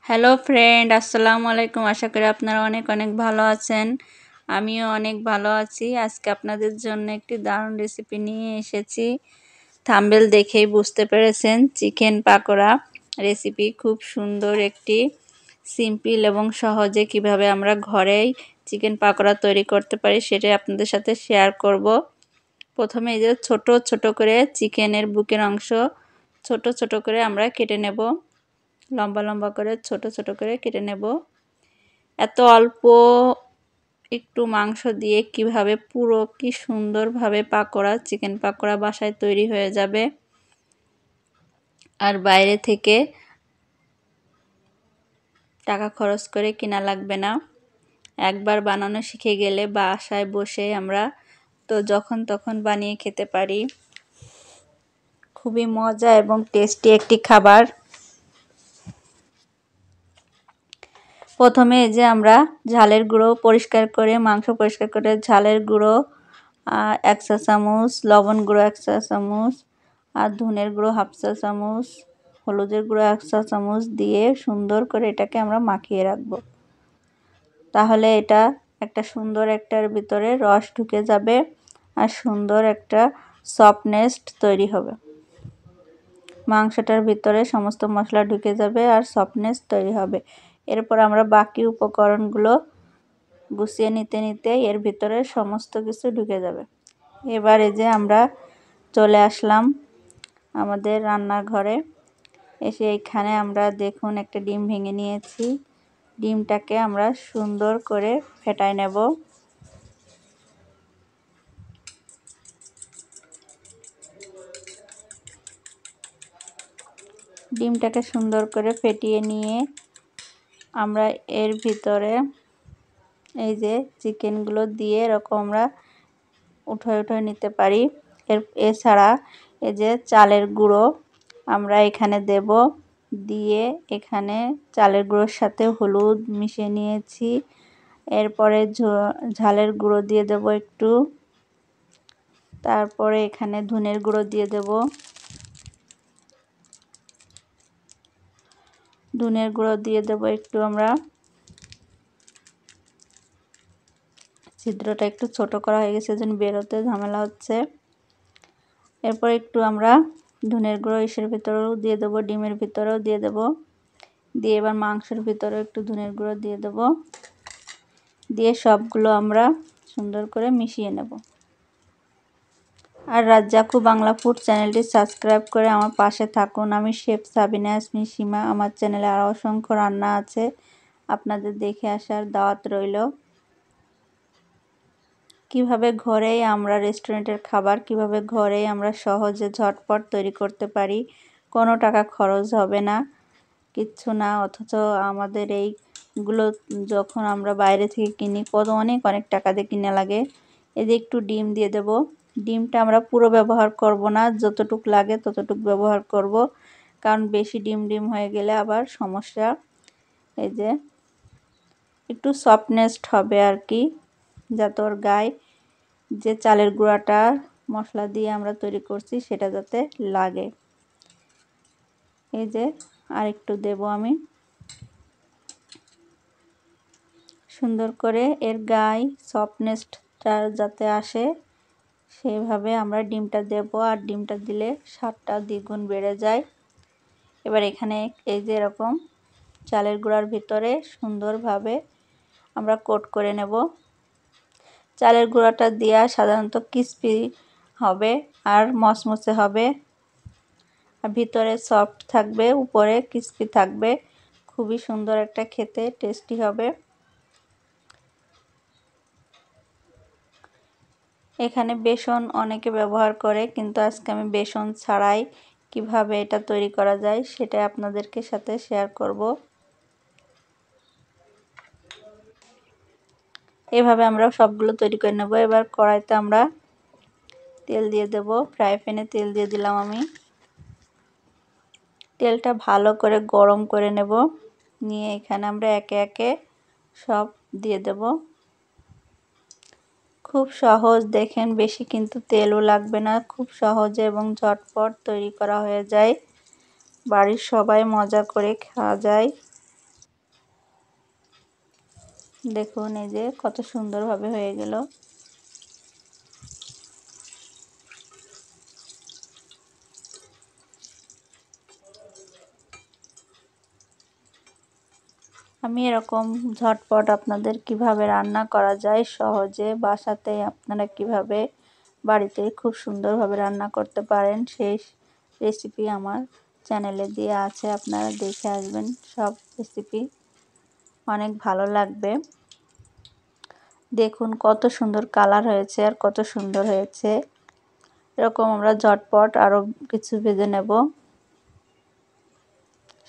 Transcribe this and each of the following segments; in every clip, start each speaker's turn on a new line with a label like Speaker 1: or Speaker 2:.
Speaker 1: Hello friend, আসসালামু আলাইকুম। আশা করি আপনারা অনেক অনেক ভালো আছেন। আমিও অনেক ভালো আছি। আজকে আপনাদের জন্য একটি দারুণ রেসিপি নিয়ে এসেছি। থাম্বনেল দেখেই বুঝতে পেরেছেন, চিকেন পাকোড়া রেসিপি। খুব সুন্দর একটি সিম্পল এবং সহজে কিভাবে আমরা ঘরেই চিকেন পাকোড়া তৈরি করতে পারি সেটাই আপনাদের সাথে শেয়ার করব। প্রথমে এই যে ছোট ছোট করে চিকেনের বুকের অংশ ছোট ছোট করে আমরা কেটে নেব। লম্বা লম্বা করে ছোট ছোট করে কেটে নেব। এত অল্প একটু মাংস দিয়ে কিভাবে পুরো কি সুন্দরভাবে পাকোড়া চিকেন পাকোড়া বাসায় তৈরি হয়ে যাবে, আর বাইরে থেকে টাকা খরচ করে কিনা লাগবে না। একবার বানানো শিখে গেলে বাসায় বসে আমরা তো যখন তখন বানিয়ে খেতে পারি। খুবই মজা এবং টেস্টি একটি খাবার। প্রথমে যে আমরা ঝালের গুঁড়ো পরিষ্কার করে মাংস পরিষ্কার করে ঝালের গুঁড়ো 1 চা চামচ, লবণ গুঁড়ো 1 চা চামচ, আর ধনের গুঁড়ো 1/2 চা চামচ, হলুদের গুঁড়ো 1 চা চামচ দিয়ে সুন্দর করে এটাকে আমরা মাখিয়ে রাখবো। তাহলে এটা একটা সুন্দর একটার ভিতরে রস ঢুকে যাবে আর সুন্দর একটা সফটনেস তৈরি হবে। মাংসটার ভিতরে সমস্ত মশলা ঢুকে যাবে আর সফটনেস তৈরি হবে। এরপর আমরা বাকি উপকরণগুলো গুছিয়ে নিতে নিতে এর ভিতরে সমস্ত কিছু ঢুকে যাবে। এবারে যে আমরা চলে আসলাম আমাদের রান্নাঘরে। এসে এখানে আমরা দেখুন একটা ডিম ভেঙে নিয়েছি। ডিমটাকে আমরা সুন্দর করে ফেটাই নেব। ডিমটাকে সুন্দর করে ফেটিয়ে নিয়ে আমরা এর ভিতরে এই যে চিকেনগুলো দিয়ে এরকম আমরা উঠে নিতে পারি। এছাড়া এই যে চালের গুঁড়ো আমরা এখানে দেব। দিয়ে এখানে চালের গুঁড়োর সাথে হলুদ মিশিয়ে নিয়েছি। এরপরে ঝালের গুঁড়ো দিয়ে দেব একটু। তারপরে এখানে ধনের গুঁড়ো দিয়ে দেব। ধনের গুঁড়ো দিয়ে দেব একটু আমরা। ছিদ্রটা একটু ছোট করা হয়ে গেছে, যেন বেরোতে ঝামেলা হচ্ছে। এরপর একটু আমরা ধনের গুঁড়ো ইসের ভিতরেও দিয়ে দেবো, ডিমের ভিতরেও দিয়ে দেব। দিয়ে এবার মাংসের ভিতরেও একটু ধনের গুঁড়ো দিয়ে দেব। দিয়ে সবগুলো আমরা সুন্দর করে মিশিয়ে নেব। আর রাজ্জাকু বাংলা ফুড চ্যানেলটি সাবস্ক্রাইব করে আমার পাশে থাকুন। আমি শেফ সাবিনা ইয়াসমিন সীমা। আমার চ্যানেলে আরও অসংখ্য রান্না আছে, আপনাদের দেখে আসার দাওয়াত রইল। কিভাবে ঘরেই আমরা রেস্টুরেন্টের খাবার কিভাবে ঘরেই আমরা সহজে ঝটপট তৈরি করতে পারি, কোনো টাকা খরচ হবে না, কিচ্ছু না। অথচ আমাদের এইগুলো যখন আমরা বাইরে থেকে কিনি অনেক টাকা দিয়ে কিনে লাগে। এতে একটু ডিম দিয়ে দেব। ডিমটা আমরা পুরো ব্যবহার করব না, যতটুক লাগে ততটুক ব্যবহার করব, কারণ বেশি ডিম হয়ে গেলে আবার সমস্যা। এই যে একটু সফটনেস হবে আর কি, যাতে ওর গায়ে যে চালের গুঁড়াটা মশলা দিয়ে আমরা তৈরি করছি সেটা যাতে লাগে। এই যে আর একটু দেব আমি, সুন্দর করে এর গায়ে সফটনেসটা যাতে আসে সেভাবে আমরা ডিমটা দেব। আর ডিমটা দিলে স্বাদটা দ্বিগুণ বেড়ে যায়। এবার এখানে এই যে এরকম চালের গুঁড়ার ভিতরে সুন্দরভাবে আমরা কোট করে নেব। চালের গুঁড়াটা দেওয়া সাধারণত ক্রিস্পি হবে আর মচমচে হবে, আর ভিতরে সফট থাকবে, উপরে ক্রিস্পি থাকবে। খুবই সুন্দর একটা খেতে টেস্টি হবে। এখানে বেসন অনেকে ব্যবহার করে, কিন্তু আজকে আমি বেসন ছাড়াই কিভাবে এটা তৈরি করা যায় সেটা আপনাদেরকে সাথে শেয়ার করব। এভাবে আমরা সবগুলো তৈরি করে নেব। এবার কড়াইতে আমরা তেল দিয়ে দেব। ফ্রাই প্যানে তেল দিয়ে দিলাম আমি। তেলটা ভালো করে গরম করে নেব। নিয়ে এখানে আমরা একে একে সব দিয়ে দেব। খুব সহজ, দেখেন বেশি কিন্তু তেলও লাগবে না, খুব সহজে এবং ঝটপট তৈরি করা হয়ে যায়। বাড়ির সবাই মজা করে খাওয়া যায়। দেখুন এই যে কত সুন্দরভাবে হয়ে গেল। আমি এরকম ঝটপট আপনাদের কিভাবে রান্না করা যায় সহজে বাসাতে আপনারা কিভাবে বাড়িতে খুব সুন্দরভাবে রান্না করতে পারেন সেই রেসিপি আমার চ্যানেলে দেওয়া আছে, আপনারা দেখে আসবেন। সব রেসিপি অনেক ভালো লাগবে। দেখুন কত সুন্দর কালার হয়েছে আর কত সুন্দর হয়েছে। এরকম আমরা ঝটপট আরও কিছু ভেজে নেব,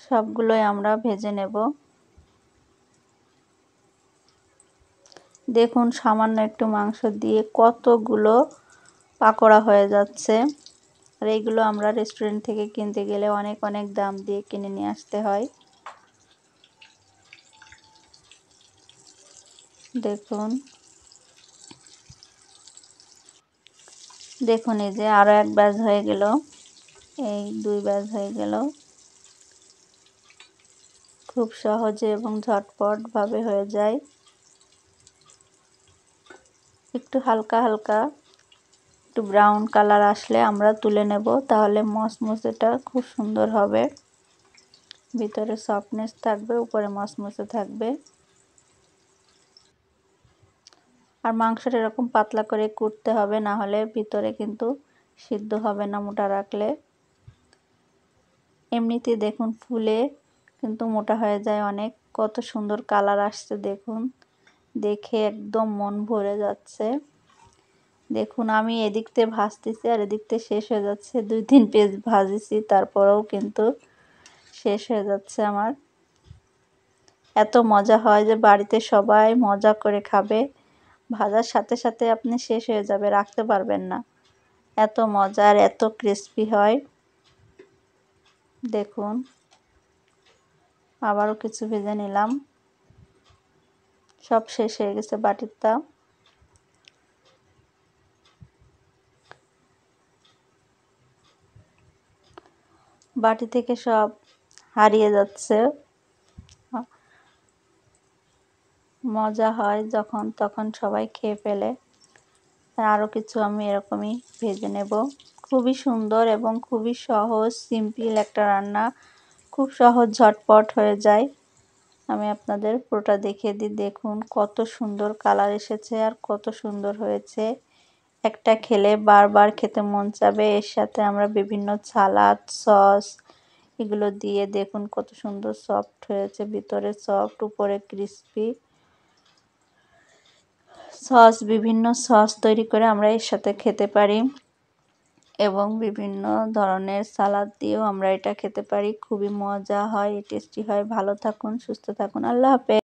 Speaker 1: সবগুলোই আমরা ভেজে নেব। দেখুন সামান্য একটু মাংস দিয়ে কতগুলো পাকোড়া হয়ে যাচ্ছে। আর এইগুলো আমরা রেস্টুরেন্ট থেকে কিনতে গেলে অনেক অনেক দাম দিয়ে কিনে নিয়ে আসতে হয়। দেখুন দেখুন এই যে আরও এক ব্যাচ হয়ে গেল, এই 2 ব্যাচ হয়ে গেল। খুব সহজে এবং ঝটপটভাবে হয়ে যায়। একটু হালকা হালকা একটু ব্রাউন কালার আসলে আমরা তুলে নেব, তাহলে মচমচেটা খুব সুন্দর হবে। ভিতরে সফটনেস থাকবে, উপরে মচমচে থাকবে। আর মাংসটা এরকম পাতলা করে কুটতে হবে, না হলে ভিতরে কিন্তু সিদ্ধ হবে না মোটা রাখলে। এমনিতে দেখুন ফুলে কিন্তু মোটা হয়ে যায় অনেক। কত সুন্দর কালার আসছে দেখুন, দেখে একদম মন ভরে যাচ্ছে। দেখুন আমি এদিক থেকে ভাজতেছি আর এদিক থেকে শেষ হয়ে যাচ্ছে। 2-3 পিস ভাজেছি, তারপরেও কিন্তু শেষ হয়ে যাচ্ছে আমার। এত মজা হয় যে বাড়িতে সবাই মজা করে খাবে। ভাজার সাথে সাথে আপনি শেষ হয়ে যাবে, রাখতে পারবেন না। এত মজার, এত ক্রিস্পি হয়। দেখুন আবারও কিছু ভেজে নিলাম, সব শেষ হয়ে গেছে বাটিরটা। বাটি থেকে সব হারিয়ে যাচ্ছে। মজা হয় যখন তখন সবাই খেয়ে ফেলে। আরও কিছু আমি এরকমই ভেজে নেব। খুবই সুন্দর এবং খুবই সহজ সিম্পল একটা রান্না, খুব সহজ ঝটপট হয়ে যায়। আমি আপনাদের পুরোটা দেখিয়ে দিই। দেখুন কত সুন্দর কালার এসেছে আর কত সুন্দর হয়েছে। একটা খেলে বারবার খেতে মন চাবে। এর সাথে আমরা বিভিন্ন সালাদ, সস এগুলো দিয়ে দেখুন কত সুন্দর সফট হয়েছে, ভিতরে সফট উপরে ক্রিস্পি। সস, বিভিন্ন সস তৈরি করে আমরা এর সাথে খেতে পারি এবং বিভিন্ন ধরনের সালাদ দিয়েও আমরা এটা খেতে পারি। খুবই মজা হয়, টেস্টি হয়। ভালো থাকুন, সুস্থ থাকুন। আল্লাহ হাফেজ।